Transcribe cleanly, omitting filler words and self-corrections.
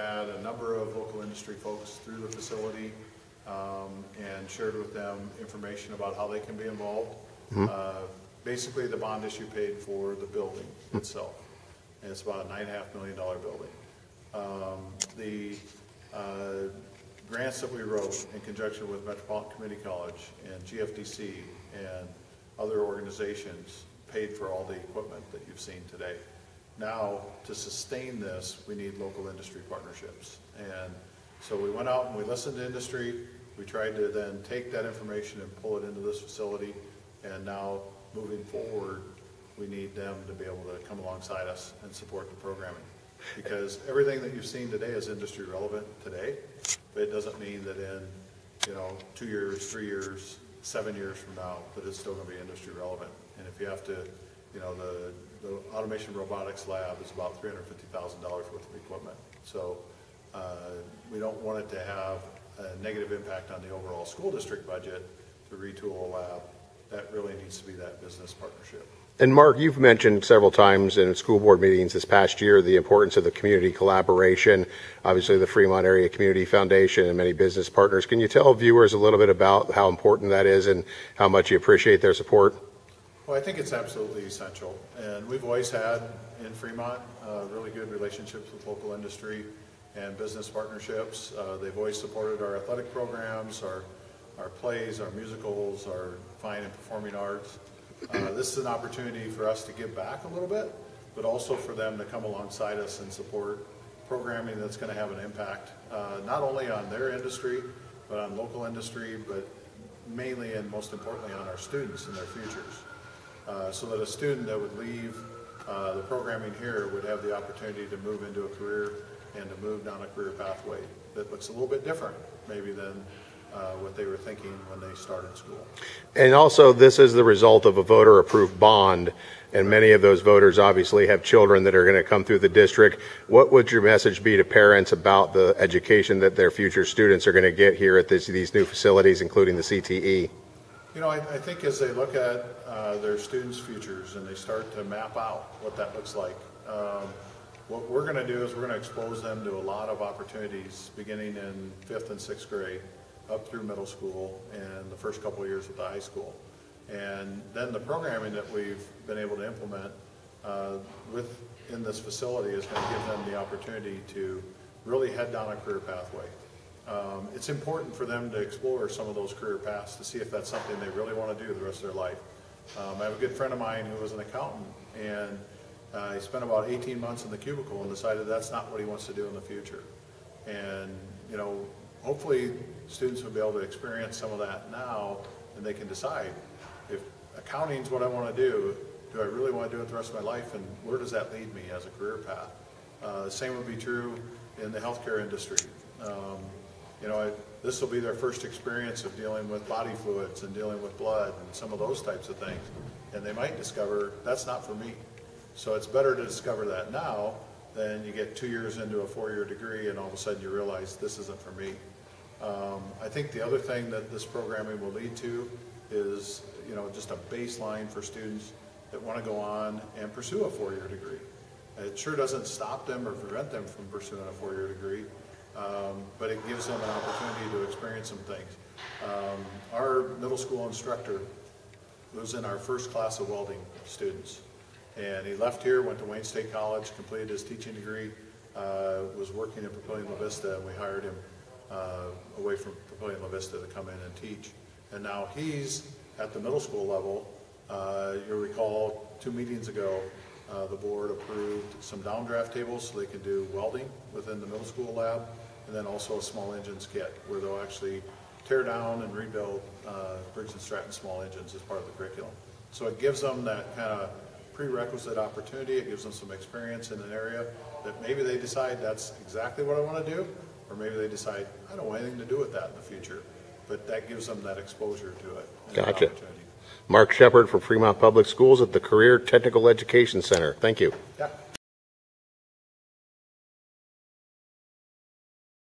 Had a number of local industry folks through the facility and shared with them information about how they can be involved. Basically, the bond issue paid for the building itself, and it's about a $9.5 million building. The grants that we wrote in conjunction with Metropolitan Community College and GFDC and other organizations paid for all the equipment that you've seen today. Now, to sustain this, we need local industry partnerships. And so we went out and we listened to industry. We tried to then take that information and pull it into this facility. And now, moving forward, we need them to be able to come alongside us and support the programming. Because everything that you've seen today is industry relevant today, but it doesn't mean that in 2 years, 3 years, 7 years from now, that it's still going to be industry relevant. And if you have to, the automation robotics lab is about $350,000 worth of equipment. So we don't want it to have a negative impact on the overall school district budget to retool a lab. That really needs to be that business partnership. And Mark, you've mentioned several times in school board meetings this past year the importance of the community collaboration, obviously the Fremont Area Community Foundation and many business partners. Can you tell viewers a little bit about how important that is and how much you appreciate their support? Well, I think it's absolutely essential. And we've always had in Fremont really good relationships with local industry and business partnerships. They've always supported our athletic programs, our plays, our musicals, our fine and performing arts. This is an opportunity for us to give back a little bit, but also for them to come alongside us and support programming that's going to have an impact, not only on their industry, but on local industry, but mainly and most importantly on our students and their futures. So that a student that would leave the programming here would have the opportunity to move into a career and to move down a career pathway that looks a little bit different maybe than what they were thinking when they started school. And also, this is the result of a voter-approved bond, and many of those voters obviously have children that are going to come through the district. What would your message be to parents about the education that their future students are going to get here at these new facilities, including the CTE? I think as they look at their students' futures and they start to map out what that looks like, what we're going to do is we're going to expose them to a lot of opportunities beginning in 5th and 6th grade up through middle school and the first couple of years at the high school. And then the programming that we've been able to implement in this facility is going to give them the opportunity to really head down a career pathway. It's important for them to explore some of those career paths to see if that's something they really want to do the rest of their life. I have a good friend of mine who was an accountant, and he spent about 18 months in the cubicle and decided that's not what he wants to do in the future. And hopefully students will be able to experience some of that now, and they can decide if accounting is what I want to do I really want to do it the rest of my life, and where does that lead me as a career path? The same would be true in the healthcare industry. This will be their first experience of dealing with body fluids and dealing with blood and some of those types of things, and they might discover that's not for me. So it's better to discover that now than you get 2 years into a 4-year degree and all of a sudden you realize this isn't for me. I think the other thing that this programming will lead to is just a baseline for students that want to go on and pursue a 4-year degree. It sure doesn't stop them or prevent them from pursuing a 4-year degree, but it gives them an opportunity to experience some things. Our middle school instructor was in our first class of welding students, and he left here, went to Wayne State College, completed his teaching degree, was working at Papillion La Vista, and we hired him away from Papillion La Vista to come in and teach. And now he's at the middle school level. You'll recall 2 meetings ago, the board approved some downdraft tables so they can do welding within the middle school lab, and then also a small engines kit where they'll actually tear down and rebuild Briggs & Stratton small engines as part of the curriculum. So it gives them that kind of prerequisite opportunity. It gives them some experience in an area that maybe they decide that's exactly what I want to do, or maybe they decide I don't want anything to do with that in the future. But that gives them that exposure to it. Gotcha. Mark Shepard from Fremont Public Schools at the Career Technical Education Center. Thank you. Yeah.